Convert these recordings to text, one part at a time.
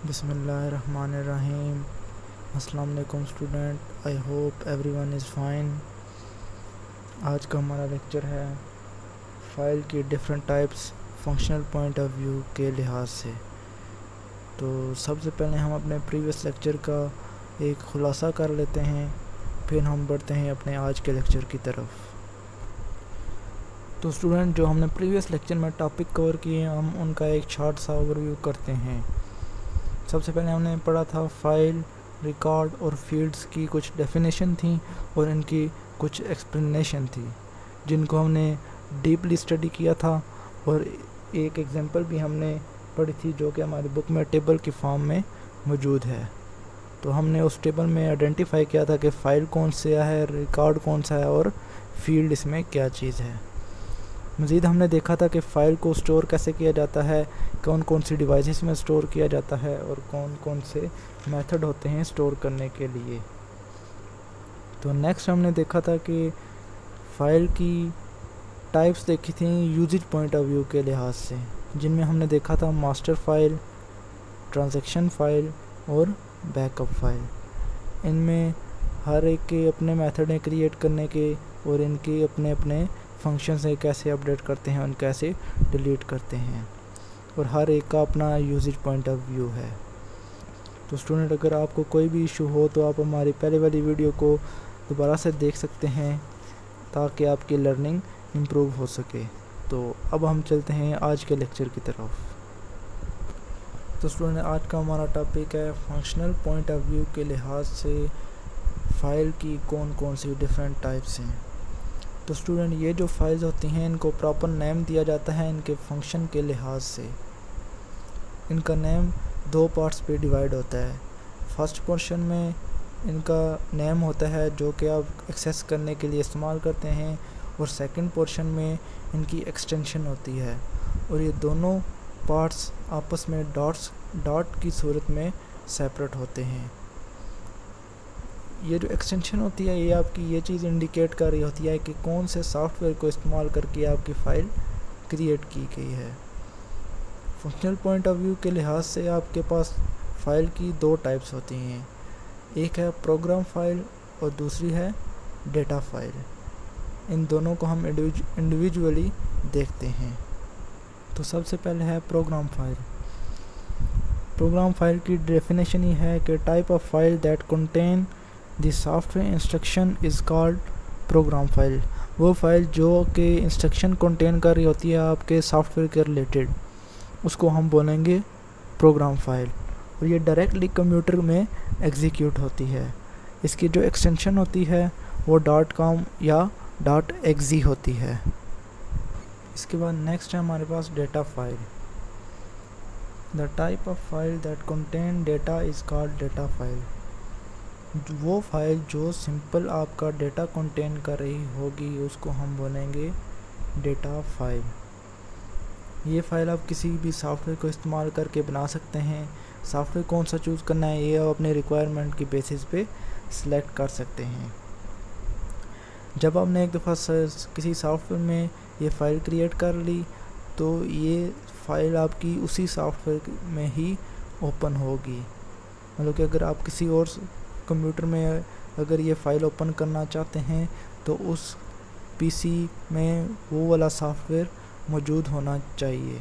बिस्मिल्लाहिर्रहमानिर्रहीम। अस्सलाम वालेकुम student, I hope everyone is fine. आज का हमारा लेक्चर है फ़ाइल की different types functional point of view के लिहाज से। तो सबसे पहले हम अपने प्रीवियस लेक्चर का एक ख़ुलासा कर लेते हैं, फिर हम बढ़ते हैं अपने आज के लेक्चर की तरफ। तो स्टूडेंट, जो हमने प्रीवियस लेक्चर में टॉपिक कवर किए हम उनका एक शॉर्ट सा ओवरव्यू करते हैं। सबसे पहले हमने पढ़ा था फाइल, रिकॉर्ड और फील्ड्स की कुछ डेफिनेशन थी और इनकी कुछ एक्सप्लेनेशन थी जिनको हमने डीपली स्टडी किया था, और एक एग्जांपल भी हमने पढ़ी थी जो कि हमारी बुक में टेबल की फॉर्म में मौजूद है। तो हमने उस टेबल में आइडेंटिफाई किया था कि फ़ाइल कौन सा है, रिकॉर्ड कौन सा है और फील्ड इसमें क्या चीज़ है। मज़ीद हमने देखा था कि फ़ाइल को स्टोर कैसे किया जाता है, कौन कौन सी डिवाइसेस में स्टोर किया जाता है और कौन कौन से मेथड होते हैं स्टोर करने के लिए। तो नेक्स्ट हमने देखा था कि फ़ाइल की टाइप्स देखी थी यूजेज पॉइंट ऑफ व्यू के लिहाज से, जिनमें हमने देखा था मास्टर फ़ाइल, ट्रांजैक्शन फ़ाइल और बैकअप फ़ाइल। इनमें हर एक के अपने मेथड हैं क्रिएट करने के और इनके अपने अपने फंक्शन से कैसे अपडेट करते हैं और कैसे डिलीट करते हैं, और हर एक का अपना यूजेज पॉइंट ऑफ व्यू है। तो स्टूडेंट, अगर आपको कोई भी इशू हो तो आप हमारी पहले वाली वीडियो को दोबारा से देख सकते हैं ताकि आपकी लर्निंग इम्प्रूव हो सके। तो अब हम चलते हैं आज के लेक्चर की तरफ। तो स्टूडेंट, आज का हमारा टॉपिक है फंक्शनल पॉइंट ऑफ व्यू के लिहाज से फ़ाइल की कौन कौन सी डिफरेंट टाइप्स हैं। तो स्टूडेंट, ये जो फाइल्स होती हैं इनको प्रॉपर नेम दिया जाता है इनके फंक्शन के लिहाज से। इनका नेम दो पार्ट्स पे डिवाइड होता है। फर्स्ट पोर्शन में इनका नेम होता है जो कि आप एक्सेस करने के लिए इस्तेमाल करते हैं, और सेकंड पोर्शन में इनकी एक्सटेंशन होती है, और ये दोनों पार्ट्स आपस में डॉट की सूरत में सेपरेट होते हैं। ये जो एक्सटेंशन होती है ये आपकी ये चीज़ इंडिकेट कर रही होती है कि कौन से सॉफ्टवेयर को इस्तेमाल करके आपकी फ़ाइल क्रिएट की गई है। फंक्शनल पॉइंट ऑफ व्यू के लिहाज से आपके पास फ़ाइल की दो टाइप्स होती हैं, एक है प्रोग्राम फ़ाइल और दूसरी है डेटा फ़ाइल। इन दोनों को हम इंडिविजुअली देखते हैं। तो सबसे पहले है प्रोग्राम फ़ाइल। प्रोग्राम फ़ाइल की डेफिनेशन ये है कि type of file that contain the software instruction is called program file. वो फाइल जो कि इंस्ट्रक्शन कंटेन कर रही होती है आपके सॉफ्टवेयर के रिलेटेड, उसको हम बोलेंगे प्रोग्राम फाइल, और ये डायरेक्टली कंप्यूटर में एग्जीक्यूट होती है। इसकी जो एक्सटेंशन होती है वो .com या .exe होती है। इसके बाद नेक्स्ट है हमारे पास data file. The type of file that contain data is called data file. वो फाइल जो सिंपल आपका डेटा कंटेन कर रही होगी उसको हम बोलेंगे डेटा फाइल। ये फ़ाइल आप किसी भी सॉफ्टवेयर को इस्तेमाल करके बना सकते हैं। सॉफ्टवेयर कौन सा चूज़ करना है ये आप अपने रिक्वायरमेंट की बेसिस पे सिलेक्ट कर सकते हैं। जब आपने एक दफ़ा किसी सॉफ्टवेयर में ये फ़ाइल क्रिएट कर ली तो ये फ़ाइल आपकी उसी सॉफ्टवेयर में ही ओपन होगी। मतलब कि अगर आप किसी और कंप्यूटर में अगर ये फ़ाइल ओपन करना चाहते हैं तो उस पीसी में वो वाला सॉफ्टवेयर मौजूद होना चाहिए,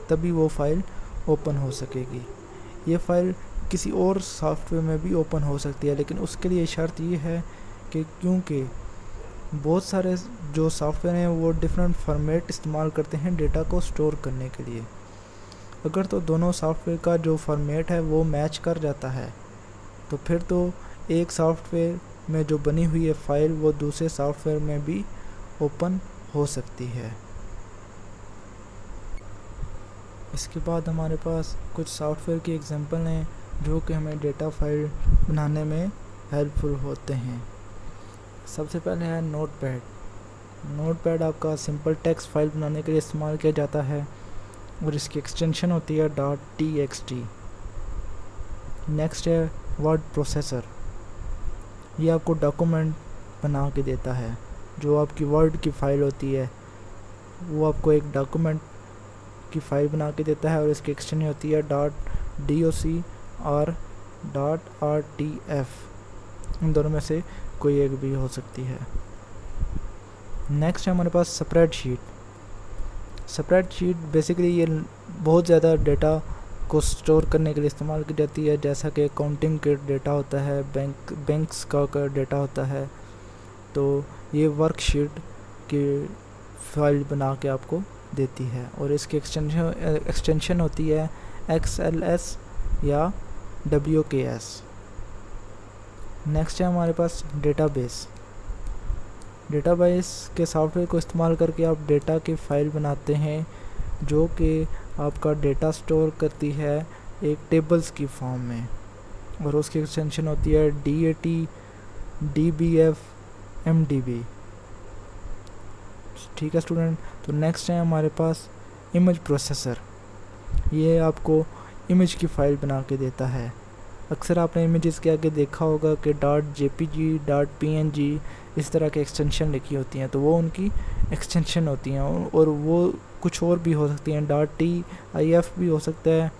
तभी वो फ़ाइल ओपन हो सकेगी। ये फ़ाइल किसी और सॉफ्टवेयर में भी ओपन हो सकती है, लेकिन उसके लिए शर्त ये है कि क्योंकि बहुत सारे जो सॉफ्टवेयर हैं वो डिफरेंट फॉर्मेट इस्तेमाल करते हैं डेटा को स्टोर करने के लिए। अगर तो दोनों सॉफ्टवेयर का जो फॉर्मेट है वो मैच कर जाता है तो फिर तो एक सॉफ्टवेयर में जो बनी हुई है फ़ाइल वो दूसरे सॉफ्टवेयर में भी ओपन हो सकती है। इसके बाद हमारे पास कुछ सॉफ्टवेयर की एग्जांपल हैं जो कि हमें डेटा फाइल बनाने में हेल्पफुल होते हैं। सबसे पहले है नोटपैड। नोटपैड आपका सिंपल टेक्स्ट फाइल बनाने के लिए इस्तेमाल किया जाता है और इसकी एक्सटेंशन होती है .txt। नेक्स्ट है वर्ड प्रोसेसर। ये आपको डॉक्यूमेंट बना के देता है। जो आपकी वर्ड की फ़ाइल होती है वो आपको एक डॉक्यूमेंट की फ़ाइल बना के देता है और इसकी एक्सटेंशन होती है doc और .rtf, इन दोनों में से कोई एक भी हो सकती है। नेक्स्ट है हमारे पास स्प्रेडशीट। स्प्रेडशीट बेसिकली ये बहुत ज़्यादा डेटा को स्टोर करने के लिए इस्तेमाल की जाती है, जैसा कि अकाउंटिंग के डेटा होता है, बैंक्स का डेटा होता है। तो ये वर्कशीट की फाइल बना के आपको देती है और इसकी एक्सटेंशन होती है XLS या WKS। नेक्स्ट है हमारे पास डेटाबेस। डेटाबेस के सॉफ्टवेयर को इस्तेमाल करके आप डेटा की फाइल बनाते हैं जो कि आपका डेटा स्टोर करती है एक टेबल्स की फॉर्म में, और उसकी एक्सटेंशन होती है DAT, DBF, MDB। ठीक है स्टूडेंट। तो नेक्स्ट है हमारे पास इमेज प्रोसेसर। ये आपको इमेज की फ़ाइल बना के देता है। अक्सर आपने इमेजेस के आगे देखा होगा कि .jpg, .png इस तरह के एक्सटेंशन लिखी होती हैं, तो वो उनकी एक्सटेंशन होती हैं और वो कुछ और भी हो सकती हैं। .tif भी हो सकता है,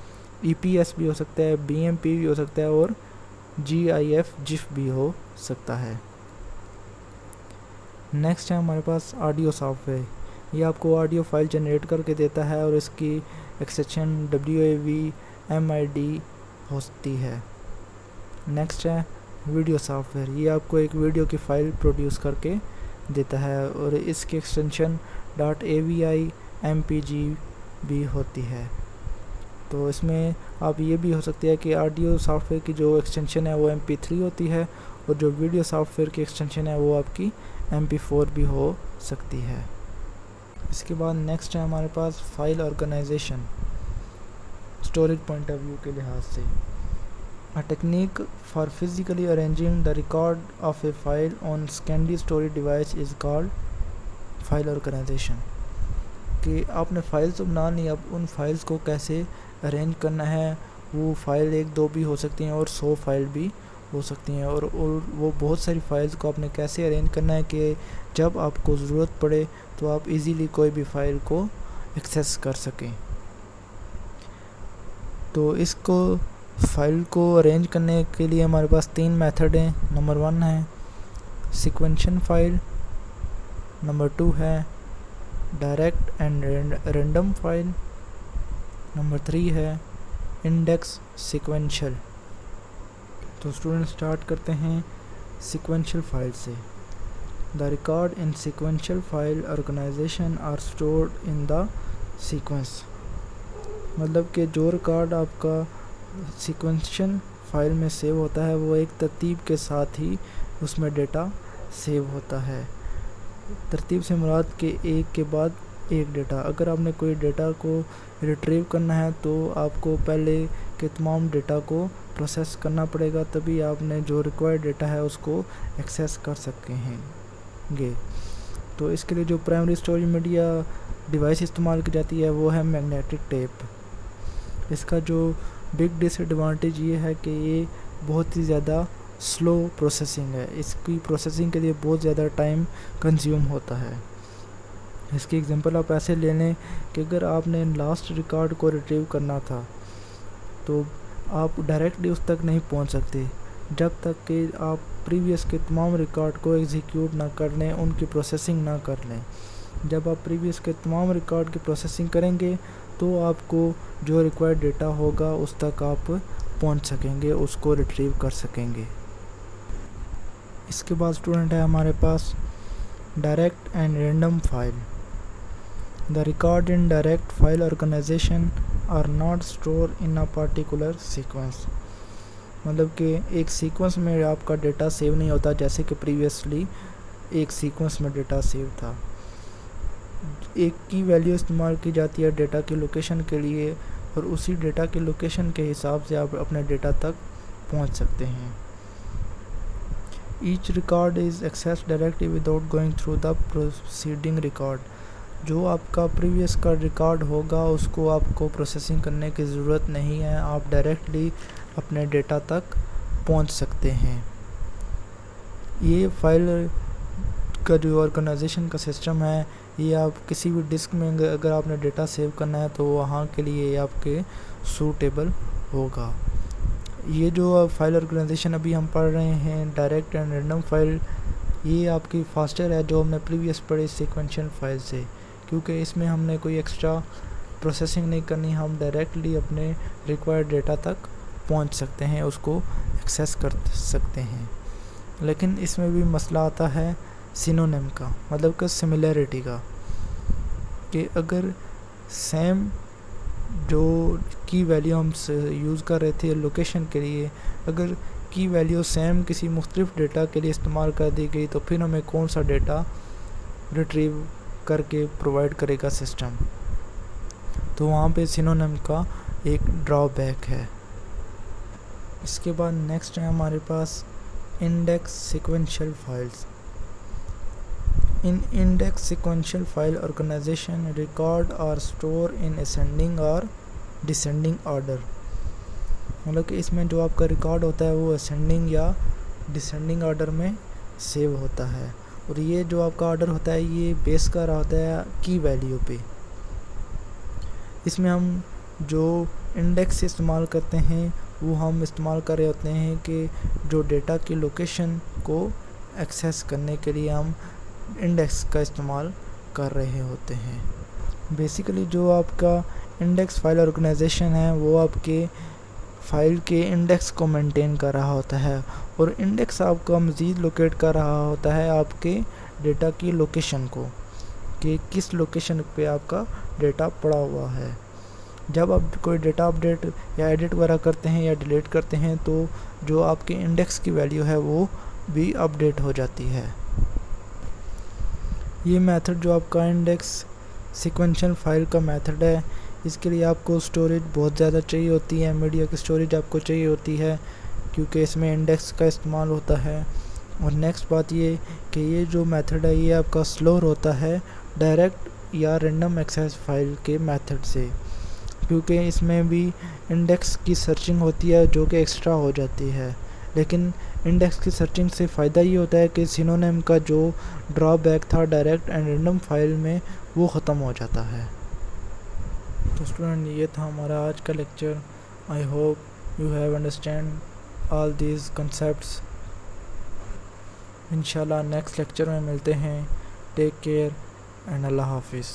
EPS भी हो सकता है, BMP भी हो सकता है और GIF भी हो सकता है। नेक्स्ट है हमारे पास ऑडियो सॉफ्टवेयर। ये आपको ऑडियो फाइल जनरेट करके देता है और इसकी एक्सटेंशन WAV, MID होती है। नेक्स्ट है वीडियो सॉफ्टवेयर। ये आपको एक वीडियो की फ़ाइल प्रोड्यूस करके देता है और इसकी एक्सटेंशन .avi, MPG भी होती है। तो इसमें आप ये भी हो सकती है कि ऑडियो सॉफ्टवेयर की जो एक्सटेंशन है वो MP3 होती है और जो वीडियो सॉफ्टवेयर की एक्सटेंशन है वो आपकी MP4 भी हो सकती है। इसके बाद नेक्स्ट है हमारे पास file organization. Storage point of view के लिहाज से A technique for physically arranging the record of a file on secondary storage device is called file organization। कि आपने फाइल्स तो बना ली, अब उन फाइल्स को कैसे अरेंज करना है। वो फाइल 1-2 भी हो सकती हैं और 100 फाइल भी हो सकती हैं, और वो बहुत सारी फाइल्स को आपने कैसे अरेंज करना है कि जब आपको ज़रूरत पड़े तो आप इजीली कोई भी फाइल को एक्सेस कर सकें। तो इसको फाइल को अरेंज करने के लिए हमारे पास 3 मेथड हैं। नंबर 1 है सीक्वेंशियल फाइल, नंबर 2 है direct and random file, number 3 है इंडेक्स सीक्वेंशियल। तो स्टूडेंट स्टार्ट करते हैं सीक्वेंशियल फाइल से। The record in sequential file organisation are stored in the sequence. मतलब कि जो रिकॉर्ड आपका सीक्वेंशियल फाइल में सेव होता है वो एक तरतीब के साथ ही उसमें डेटा सेव होता है। तरतीब से मुराद के एक के बाद एक डेटा। अगर आपने कोई डेटा को रिट्रीव करना है तो आपको पहले के तमाम डेटा को प्रोसेस करना पड़ेगा, तभी आपने जो रिक्वायर्ड डेटा है उसको एक्सेस कर सकते हैं। तो इसके लिए जो प्राइमरी स्टोरेज मीडिया डिवाइस इस्तेमाल की जाती है वो है मैग्नेटिक टेप। इसका जो बिग डिसएडवांटेज ये है कि ये बहुत ही ज़्यादा स्लो प्रोसेसिंग है। इसकी प्रोसेसिंग के लिए बहुत ज़्यादा टाइम कंज्यूम होता है। इसकी एग्जांपल आप ऐसे ले लें कि अगर आपने लास्ट रिकॉर्ड को रिट्रीव करना था तो आप डायरेक्टली उस तक नहीं पहुंच सकते जब तक कि आप प्रीवियस के तमाम रिकॉर्ड को एग्जीक्यूट ना कर लें, उनकी प्रोसेसिंग ना कर लें। जब आप प्रीवियस के तमाम रिकॉर्ड की प्रोसेसिंग करेंगे तो आपको जो रिक्वायर्ड डेटा होगा उस तक आप पहुंच सकेंगे, उसको रिट्रीव कर सकेंगे। इसके बाद स्टूडेंट है हमारे पास direct and random file. The record in direct file organisation are not store in a particular sequence. मतलब कि एक सीक्वेंस में आपका डेटा सेव नहीं होता जैसे कि प्रीवियसली एक सीक्वेंस में डेटा सेव था। एक की वैल्यू इस्तेमाल की जाती है डेटा की लोकेशन के लिए और उसी डेटा की लोकेशन के हिसाब से आप अपने डेटा तक पहुंच सकते हैं। Each record is access directly without going through the proceeding record. जो आपका प्रीवियस का रिकॉर्ड होगा उसको आपको प्रोसेसिंग करने की ज़रूरत नहीं है, आप डायरेक्टली अपने डेटा तक पहुंच सकते हैं। ये फाइल का जो ऑर्गेनाइजेशन का सिस्टम है ये आप किसी भी डिस्क में अगर आपने डेटा सेव करना है तो वहाँ के लिए आपके सूटेबल होगा। ये जो फाइल ऑर्गेनाइजेशन अभी हम पढ़ रहे हैं, डायरेक्ट एंड रैंडम फाइल, ये आपकी फास्टर है जो हमने प्रीवियस पढ़ी सीक्वेंशियल फाइल से, क्योंकि इसमें हमने कोई एक्स्ट्रा प्रोसेसिंग नहीं करनी, हम डायरेक्टली अपने रिक्वायर्ड डेटा तक पहुंच सकते हैं, उसको एक्सेस कर सकते हैं। लेकिन इसमें भी मसला आता है सिनोनिम का, मतलब कि सिमिलैरिटी का, कि अगर सेम जो की वैल्यू हम यूज़ कर रहे थे लोकेशन के लिए, अगर की वैल्यू सेम किसी मुख्तलिफ डेटा के लिए इस्तेमाल कर दी गई तो फिर हमें कौन सा डेटा रिट्रीव करके प्रोवाइड करेगा सिस्टम। तो वहाँ पे सिनोनिम का एक ड्रॉबैक है। इसके बाद नेक्स्ट है हमारे पास index sequential files. In index sequential file organization record are store in ascending or descending order, मतलब कि इसमें जो आपका रिकॉर्ड होता है वो असेंडिंग या डिसेंडिंग ऑर्डर में सेव होता है, और ये जो आपका ऑर्डर होता है ये बेस कर रहा होता है की वैल्यू पे। इसमें हम जो इंडेक्स इस्तेमाल करते हैं वो हम इस्तेमाल कर रहे होते हैं कि जो डेटा की लोकेशन को एक्सेस करने के लिए हम इंडेक्स का इस्तेमाल कर रहे होते हैं। बेसिकली जो आपका इंडेक्स फाइल ऑर्गेनाइजेशन है वो आपके फाइल के इंडेक्स को मेंटेन कर रहा होता है, और इंडेक्स आपका मज़ीद लोकेट कर रहा होता है आपके डेटा की लोकेशन को, कि किस लोकेशन पे आपका डेटा पड़ा हुआ है। जब आप कोई डेटा अपडेट या एडिट वगैरह करते हैं या डिलीट करते हैं तो जो आपके इंडेक्स की वैल्यू है वो भी अपडेट हो जाती है। ये मेथड जो आपका इंडेक्स सीक्वेंशियल फाइल का मेथड है, इसके लिए आपको स्टोरेज बहुत ज़्यादा चाहिए होती है, मीडिया की स्टोरेज आपको चाहिए होती है, क्योंकि इसमें इंडेक्स का इस्तेमाल होता है। और नेक्स्ट बात ये कि ये जो मेथड है ये आपका स्लोअर होता है डायरेक्ट या रैंडम एक्सेस फाइल के मेथड से, क्योंकि इसमें भी इंडेक्स की सर्चिंग होती है जो कि एक्स्ट्रा हो जाती है। लेकिन इंडेक्स की सर्चिंग से फ़ायदा ये होता है कि सिनोनिम का जो ड्रॉबैक था डायरेक्ट एंड रैंडम फाइल में वो ख़त्म हो जाता है। तो स्टूडेंट ये था हमारा आज का lecture. I hope you have understand all these concepts. इंशाल्लाह नेक्स्ट लेक्चर में मिलते हैं। टेक केयर एंड अल्लाह हाफिज़।